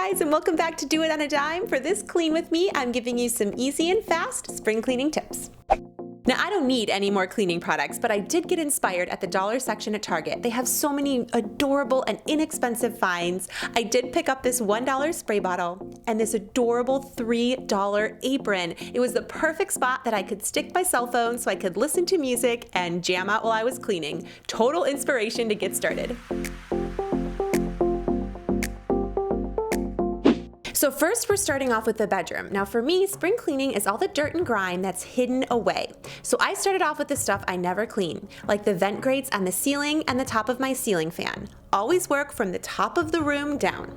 guys, and welcome back to Do It on a Dime. For this Clean With Me, I'm giving you some easy and fast spring cleaning tips. Now, I don't need any more cleaning products, but I did get inspired at the dollar section at Target. They have so many adorable and inexpensive finds. I did pick up this $1 spray bottle and this adorable $3 apron. It was the perfect spot that I could stick my cell phone so I could listen to music and jam out while I was cleaning. Total inspiration to get started. So first, we're starting off with the bedroom. Now for me, spring cleaning is all the dirt and grime that's hidden away. So I started off with the stuff I never clean, like the vent grates on the ceiling and the top of my ceiling fan. Always work from the top of the room down.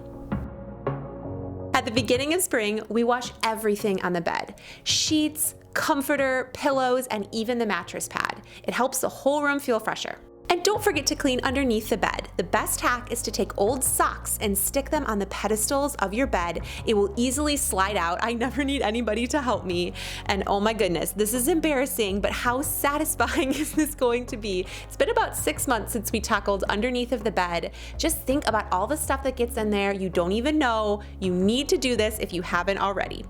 At the beginning of spring, we wash everything on the bed. Sheets, comforter, pillows, and even the mattress pad. It helps the whole room feel fresher. And don't forget to clean underneath the bed. The best hack is to take old socks and stick them on the pedestals of your bed. It will easily slide out. I never need anybody to help me. And oh my goodness, this is embarrassing, but how satisfying is this going to be? It's been about 6 months since we tackled underneath of the bed. Just think about all the stuff that gets in there you don't even know. You need to do this if you haven't already.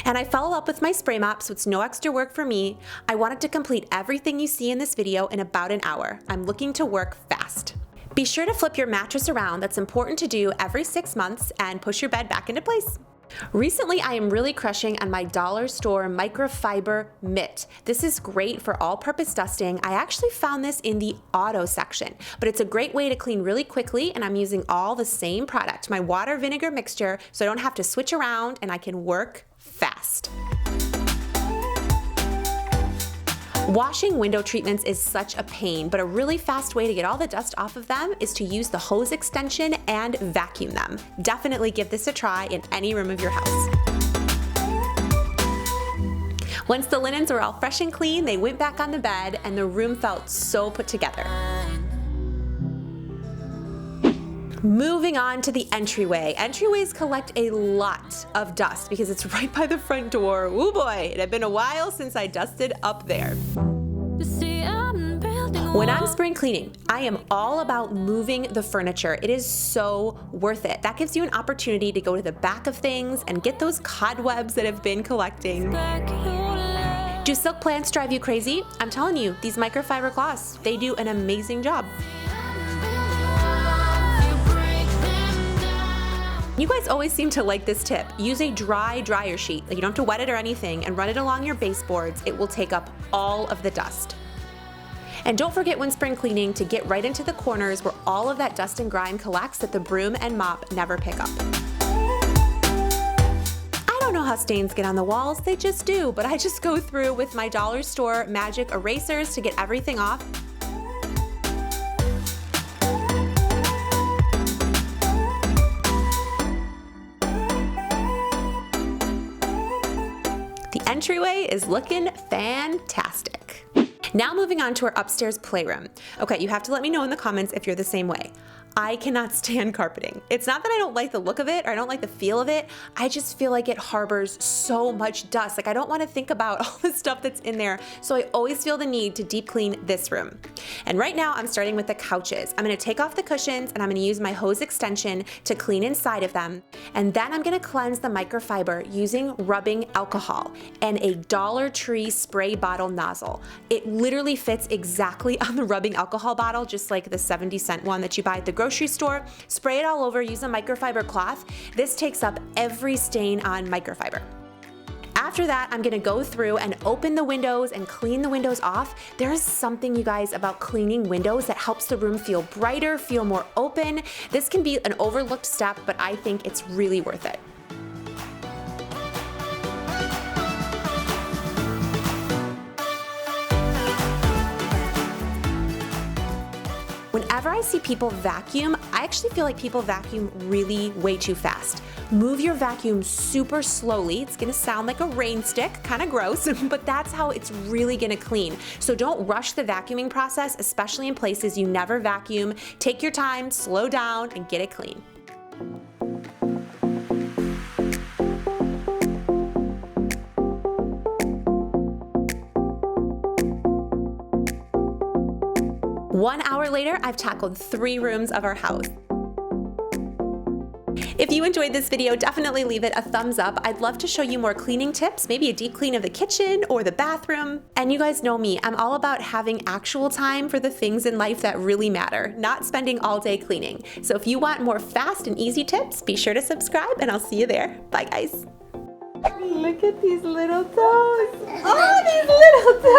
And I follow up with my spray mop, so it's no extra work for me. I wanted to complete everything you see in this video in about an hour. I'm looking to work fast. Be sure to flip your mattress around. That's important to do every 6 months and push your bed back into place. Recently, I am really crushing on my dollar store microfiber mitt. This is great for all-purpose dusting. I actually found this in the auto section, but it's a great way to clean really quickly, and I'm using all the same product, my water vinegar mixture, so I don't have to switch around and I can work fast. Washing window treatments is such a pain, but a really fast way to get all the dust off of them is to use the hose extension and vacuum them. Definitely give this a try in any room of your house. Once the linens were all fresh and clean, they went back on the bed and the room felt so put together. Moving on to the entryway. Entryways collect a lot of dust because it's right by the front door. Ooh boy, it had been a while since I dusted up there. When I'm spring cleaning, I am all about moving the furniture. It is so worth it. That gives you an opportunity to go to the back of things and get those cobwebs that have been collecting. Do silk plants drive you crazy? I'm telling you, these microfiber cloths, they do an amazing job. You guys always seem to like this tip. Use a dry dryer sheet. You don't have to wet it or anything, and run it along your baseboards. It will take up all of the dust. And don't forget when spring cleaning to get right into the corners where all of that dust and grime collects that the broom and mop never pick up. I don't know how stains get on the walls, they just do, but I just go through with my dollar store magic erasers to get everything off. The entryway is looking fantastic. Now moving on to our upstairs playroom. Okay, you have to let me know in the comments if you're the same way. I cannot stand carpeting. It's not that I don't like the look of it or I don't like the feel of it. I just feel like it harbors so much dust. Like I don't want to think about all the stuff that's in there. So I always feel the need to deep clean this room. And right now I'm starting with the couches. I'm going to take off the cushions and I'm going to use my hose extension to clean inside of them. And then I'm going to cleanse the microfiber using rubbing alcohol and a Dollar Tree spray bottle nozzle. It literally fits exactly on the rubbing alcohol bottle, just like the 70-cent one that you buy at the grocery store. Spray it all over, use a microfiber cloth. This takes up every stain on microfiber. After that, I'm gonna go through and open the windows and clean the windows off. There is something, you guys, about cleaning windows that helps the room feel brighter, feel more open. This can be an overlooked step, but I think it's really worth it. Whenever I see people vacuum, I actually feel like people vacuum really way too fast. Move your vacuum super slowly. It's gonna sound like a rain stick, kind of gross, but that's how it's really gonna clean. So don't rush the vacuuming process, especially in places you never vacuum. Take your time, slow down, and get it clean. One hour later, I've tackled 3 rooms of our house. If you enjoyed this video, definitely leave it a thumbs up. I'd love to show you more cleaning tips, maybe a deep clean of the kitchen or the bathroom. And you guys know me, I'm all about having actual time for the things in life that really matter, not spending all day cleaning. So if you want more fast and easy tips, be sure to subscribe and I'll see you there. Bye guys. Look at these little toes. Oh, these little toes.